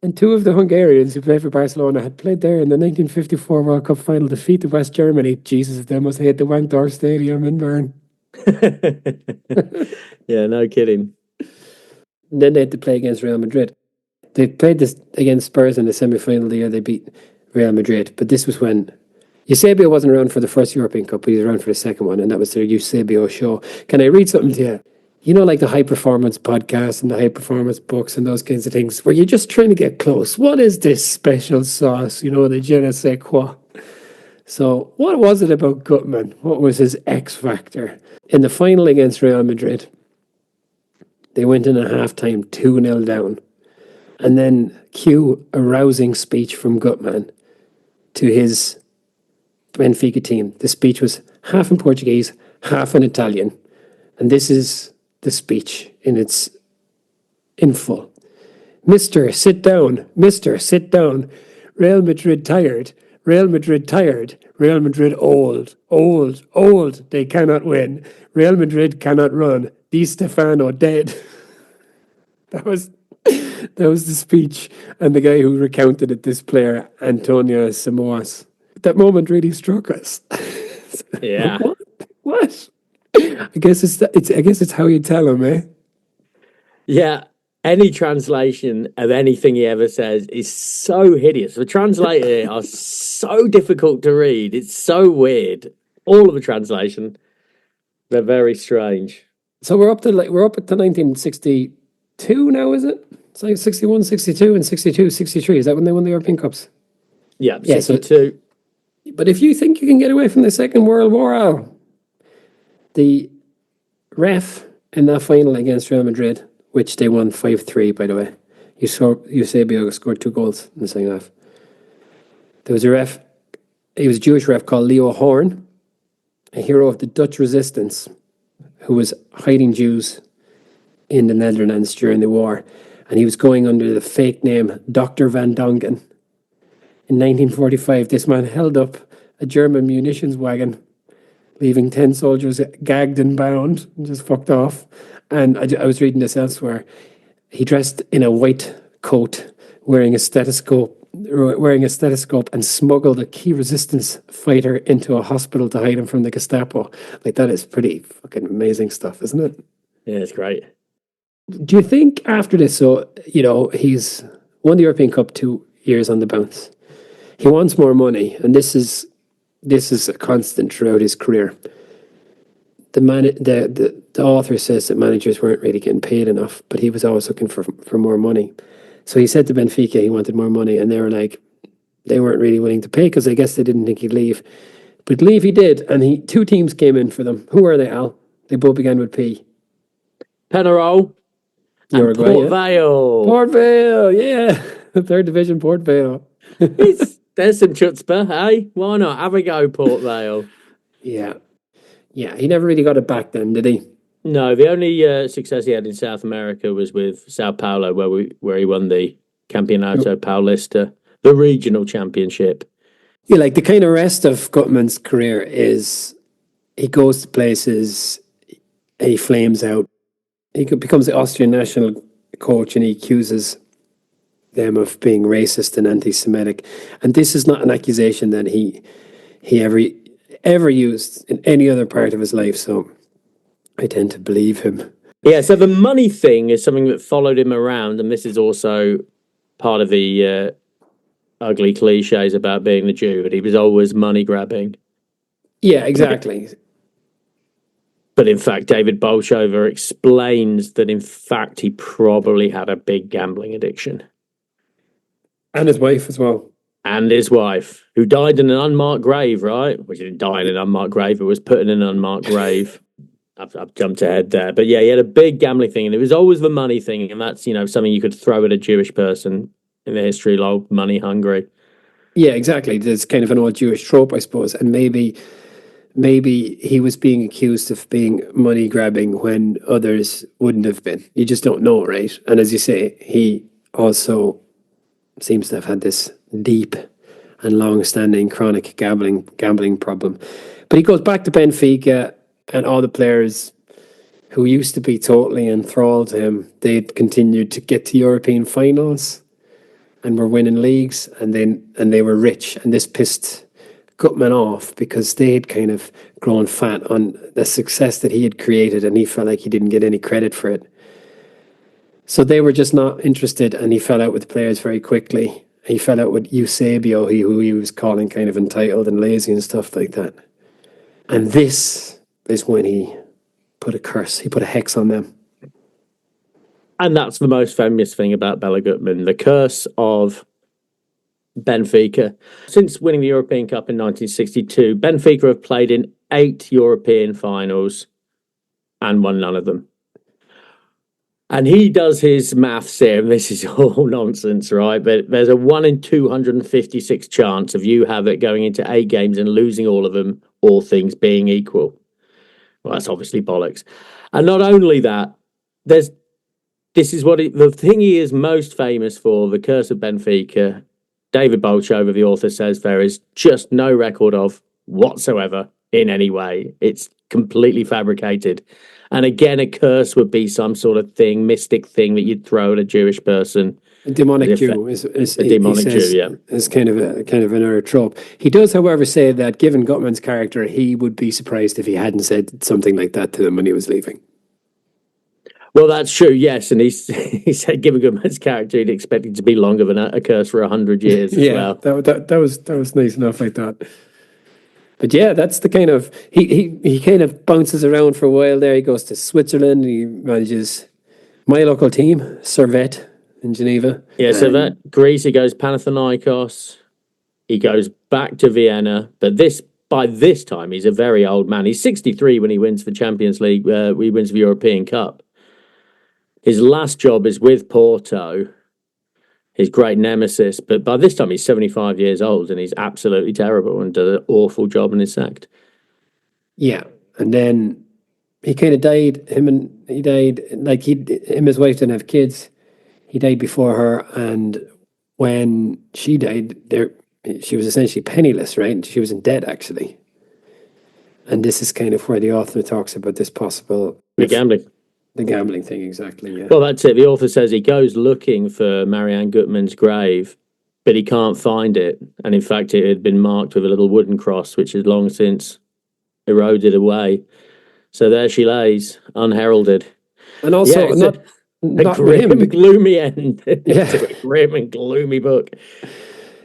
And 2 of the Hungarians who played for Barcelona had played there in the 1954 World Cup final, defeated West Germany. Jesus, they must hate the Wankdorf Stadium in Bern. Yeah, no kidding. And then they had to play against Real Madrid. They played this against Spurs in the semi-final the year they beat Real Madrid. But this was when Eusebio wasn't around for the first European Cup, but he was around for the second one, and that was their Eusebio show. Can I read something to you? You know, like the high performance podcasts and the high performance books and those kinds of things, where you're just trying to get close. What is this special sauce? The je ne sais quoi. So what was it about Guttman? What was his X factor? In the final against Real Madrid, they went in at halftime 2-0 down. And then cue a rousing speech from Guttman to his Benfica team. The speech was half in Portuguese, half in Italian. And this is the speech in full. Mister, sit down. Mister, sit down. Real Madrid tired. Real Madrid tired. Real Madrid old. Old. Old. They cannot win. Real Madrid cannot run. Di Stefano dead. That was the speech, and the guy who recounted it, this player, Antonio Samoas. That moment really struck us. Yeah. What? I guess it's how you tell him, eh? Yeah. Any translation of anything he ever says is so hideous. The translators are so difficult to read. It's so weird. All of the translation, they're very strange. So we're up to 1962 now, is it? It's like 61, 62, and 62, 63. Is that when they won the European Cups? Yeah, 62. But if you think you can get away from the Second World War, Al, the ref in that final against Real Madrid, which they won 5-3, by the way. Eusebio scored 2 goals in the second half. There was a ref, he was a Jewish ref called Leo Horn, a hero of the Dutch resistance who was hiding Jews in the Netherlands during the war. And he was going under the fake name Dr. Van Dongen. In 1945, this man held up a German munitions wagon, leaving 10 soldiers gagged and bound and just fucked off. And I was reading this elsewhere. He dressed in a white coat, wearing a stethoscope, and smuggled a key resistance fighter into a hospital to hide him from the Gestapo. Like, that is pretty fucking amazing stuff, isn't it? Yeah, it's great. Do you think after this, so, you know, he's won the European Cup 2 years on the bounce. He wants more money, and this is a constant throughout his career. The author says that managers weren't really getting paid enough, but he was always looking for more money. So he said to Benfica he wanted more money, and they weren't really willing to pay because I guess they didn't think he'd leave. But leave he did, and two teams came in for them. Who were they, Al? They both began with P. Penarol and Port Vale. Port Vale, yeah. Third division, Port Vale. There's some chutzpah, eh? Why not? Have a go, Port Vale. Yeah. Yeah, he never really got it back then, did he? No, the only success he had in South America was with Sao Paulo, where he won the Campeonato Paulista, the regional championship. Yeah, like the kind of rest of Guttman's career is he goes to places, he flames out. He becomes the Austrian national coach and he accuses them of being racist and anti-Semitic. And this is not an accusation that he ever used in any other part of his life. So I tend to believe him. Yeah, so the money thing is something that followed him around. And this is also part of the ugly cliches about being the Jew, but he was always money grabbing. Yeah, exactly. But in fact, David Bolchover explains that in fact he probably had a big gambling addiction. And his wife as well. And his wife, who died in an unmarked grave, right? Well, she didn't die in an unmarked grave, but was put in an unmarked grave. I've jumped ahead there. But yeah, he had a big gambling thing, and it was always the money thing. And that's, something you could throw at a Jewish person in the history, like money hungry. Yeah, exactly. There's kind of an old Jewish trope, I suppose. And maybe he was being accused of being money grabbing when others wouldn't have been. You just don't know, right? And as you say, he also seems to have had this deep and long-standing chronic gambling problem. But he goes back to Benfica, and all the players who used to be totally enthralled to him, they'd continued to get to European finals and were winning leagues, and they were rich, and this pissed Guttman off because they had kind of grown fat on the success that he had created, and he felt like he didn't get any credit for it. So they were just not interested, and he fell out with the players very quickly. He fell out with Eusebio, who he was calling kind of entitled and lazy and stuff like that. And this is when he put a curse, he put a hex on them. And that's the most famous thing about Béla Guttman, the curse of Benfica. Since winning the European Cup in 1962, Benfica have played in 8 European finals and won none of them. And he does his maths here, and this is all nonsense, right? But there's a 1 in 256 chance of you have it going into 8 games and losing all of them, all things being equal. Well, that's obviously bollocks. And not only that, the thing he is most famous for, the curse of Benfica, David Bolchover, the author, says there is just no record of whatsoever in any way. It's completely fabricated. And again, a curse would be some sort of thing, mystic thing that you'd throw at a Jewish person. A demonic Jew is a demonic Jew, yeah. Is kind of another trope. He does, however, say that given Guttman's character, he would be surprised if he hadn't said something like that to them when he was leaving. Well, that's true, yes. And he said, given Guttman's character, he'd expect it to be longer than a curse for 100 years as well. That was nice enough, I thought. But yeah, that's the kind of he kind of bounces around for a while there. He goes to Switzerland. He manages my local team, Servette in Geneva. Yeah, Servette, Greece. He goes Panathinaikos. He goes back to Vienna. But by this time, he's a very old man. He's 63 when he wins the Champions League. He wins the European Cup. His last job is with Porto, his great nemesis, but by this time he's 75 years old and he's absolutely terrible and does an awful job and is sacked. Yeah, and then he kind of died. He died like him and his wife didn't have kids. He died before her, and when she died, she was essentially penniless, right? She was in debt actually. And this is kind of where the author talks about this possible The gambling. the gambling thing, exactly. Yeah. Well, that's it. The author says he goes looking for Marianne Gutman's grave, but he can't find it. And in fact, it had been marked with a little wooden cross, which had long since eroded away. So there she lays, unheralded. And also, Yeah, not a with him. grim, gloomy end Yeah. to a grim and gloomy book.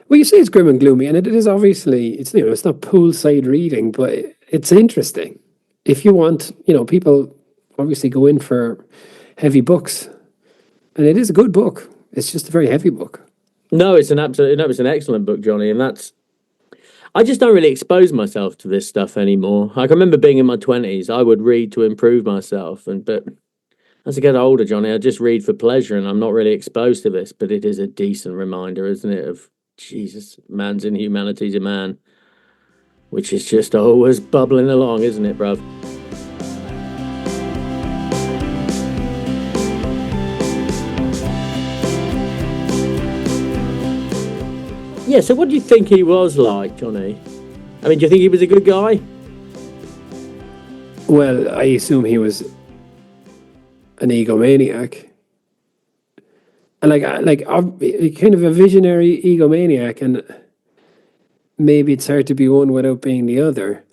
Well, you say it's grim and gloomy, and it is obviously it's not poolside reading, but it's interesting. If you want, people obviously go in for heavy books, and it is a good book. It's just a very heavy book. No, it's an excellent book, Johnny, and I just don't really expose myself to this stuff anymore. I can remember being in my 20s, I would read to improve myself, but as I get older, Johnny, I just read for pleasure, and I'm not really exposed to this. But it is a decent reminder, isn't it, of Jesus, man's inhumanity's a man, which is just always bubbling along, isn't it, bruv? Yeah, so what do you think he was like, Johnny? I mean, do you think he was a good guy? Well, I assume he was an egomaniac. And kind of a visionary egomaniac, and maybe it's hard to be one without being the other.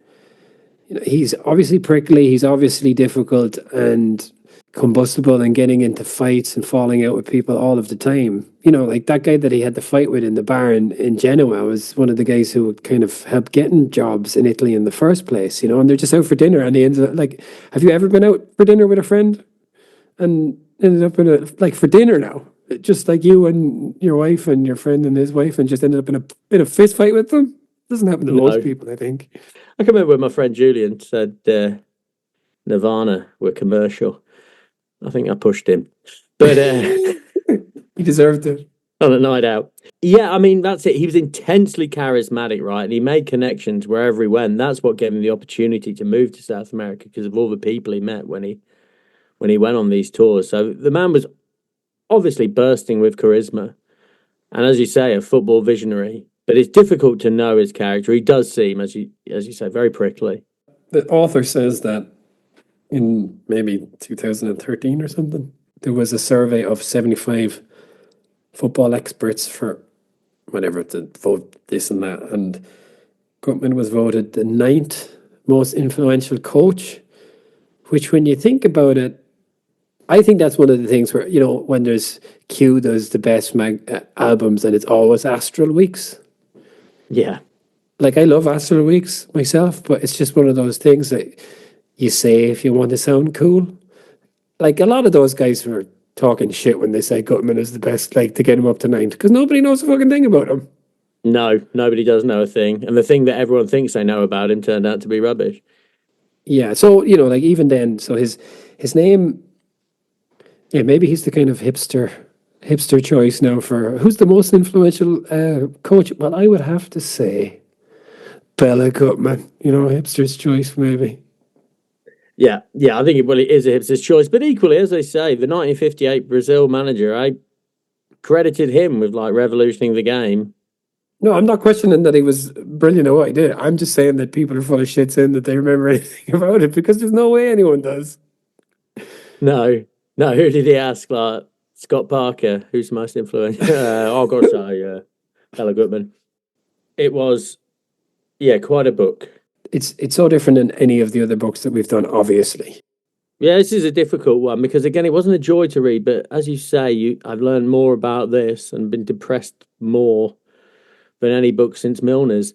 He's obviously prickly, he's obviously difficult and combustible and getting into fights and falling out with people all of the time. Like that guy that he had the fight with in the bar in Genoa was one of the guys who kind of helped getting jobs in Italy in the first place, and they're just out for dinner and he ends up have you ever been out for dinner with a friend and ended up for dinner now? Just like you and your wife and your friend and his wife and just ended up in a fist fight with them? Doesn't happen to most people, I think. I can remember when my friend Julian said Nirvana were commercial. I think I pushed him. But he deserved it. On a night out. Yeah, I mean, that's it. He was intensely charismatic, right? And he made connections wherever he went. That's what gave him the opportunity to move to South America because of all the people he met when he went on these tours. So the man was obviously bursting with charisma. And as you say, a football visionary. But it's difficult to know his character. He does seem, as you say, very prickly. The author says that in maybe 2013 or something, there was a survey of 75 football experts for whatever to vote this and that. And Gutman was voted the 9th most influential coach, which when you think about it, I think that's one of the things where, when there's Q does the best albums and it's always Astral Weeks. Yeah. Like I love Astral Weeks myself, but it's just one of those things that you say if you want to sound cool. Like a lot of those guys were talking shit when they say Gutman is the best, like to get him up to 9th, because nobody knows a fucking thing about him. No, nobody does know a thing. And the thing that everyone thinks they know about him turned out to be rubbish. Yeah, so, like even then, so his name, yeah, maybe he's the kind of hipster choice now for who's the most influential coach. Well, I would have to say Béla Guttman, hipster's choice maybe. Yeah, I think it is a hipster's choice. But equally, as they say, the 1958 Brazil manager, I credited him with revolutioning the game. No, I'm not questioning that he was brilliant at what he did. I'm just saying that people are full of shit saying that they remember anything about it because there's no way anyone does. No, who did he ask? Scott Parker, who's the most influential? I've got to say, Béla Guttman. It was, quite a book. It's so different than any of the other books that we've done, obviously. Yeah, this is a difficult one because, again, it wasn't a joy to read, but as you say, I've learned more about this and been depressed more than any book since Milner's.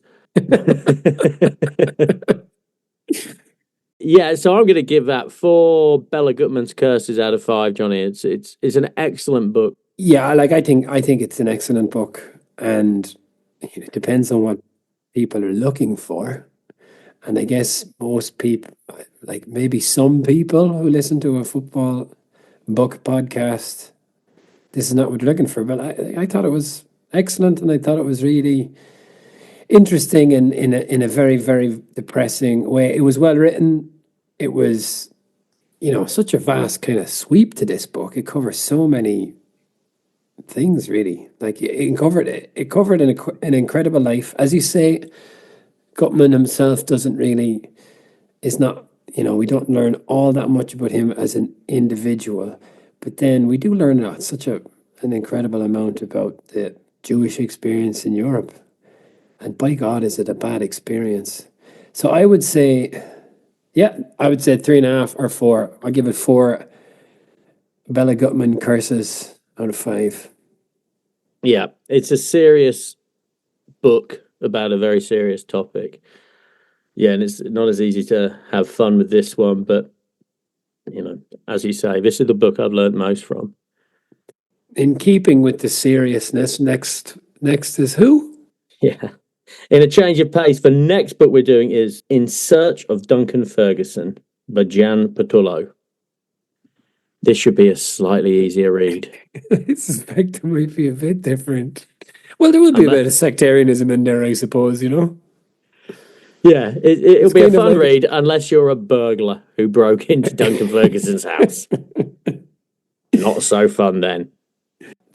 Yeah, so I'm going to give that 4 Béla Guttman's Curses out of 5, Johnny. It's an excellent book. Yeah, I think it's an excellent book, and it depends on what people are looking for. And I guess most people, maybe some people who listen to a football book podcast, this is not what they're looking for. But I thought it was excellent, and I thought it was really interesting in a very, very depressing way. It was well written. It was, such a vast kind of sweep to this book. It covers so many things, really. Like it covered an incredible life. As you say, Guttman himself is not, we don't learn all that much about him as an individual, but then we do learn an incredible amount about the Jewish experience in Europe. And by God, is it a bad experience? So I would say 3.5 or 4. I'll give it 4 Béla Guttman curses out of 5. Yeah, it's a serious book about a very serious topic. Yeah, and it's not as easy to have fun with this one, but as you say, this is the book I've learned most from. In keeping with the seriousness, next is who? Yeah. In a change of pace, the next book we're doing is In Search of Duncan Ferguson by Jan Patullo. This should be a slightly easier read. I suspect it might be a bit different. Well, there will be a bit of sectarianism in there, I suppose, Yeah, it'll be a fun read unless you're a burglar who broke into Duncan Ferguson's house. Not so fun then.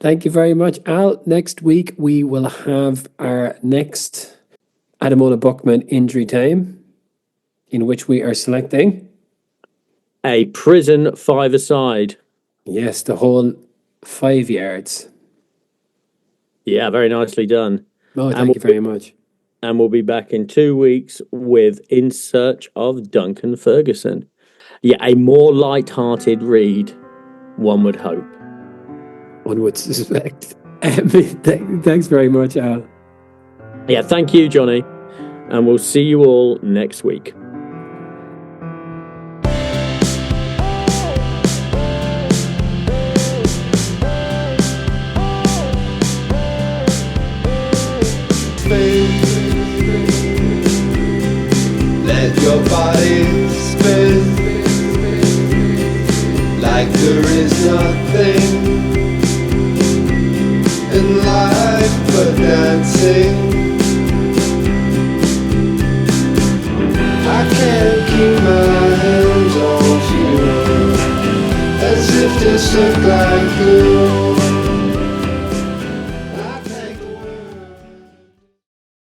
Thank you very much, Al. Next week, we will have our next Ademola Buckman injury time, in which we are selecting a prison 5-a-side. Yes, the whole 5 yards. Yeah, very nicely done. Oh, thank you very much. And we'll be back in 2 weeks with In Search of Duncan Ferguson. Yeah, a more light-hearted read, one would hope. One would suspect. Thanks very much, Al. Yeah, thank you, Johnny. And we'll see you all next week. Let your body spin like there is nothing in life but dancing. I can't keep my hands off you, as if this look like glue.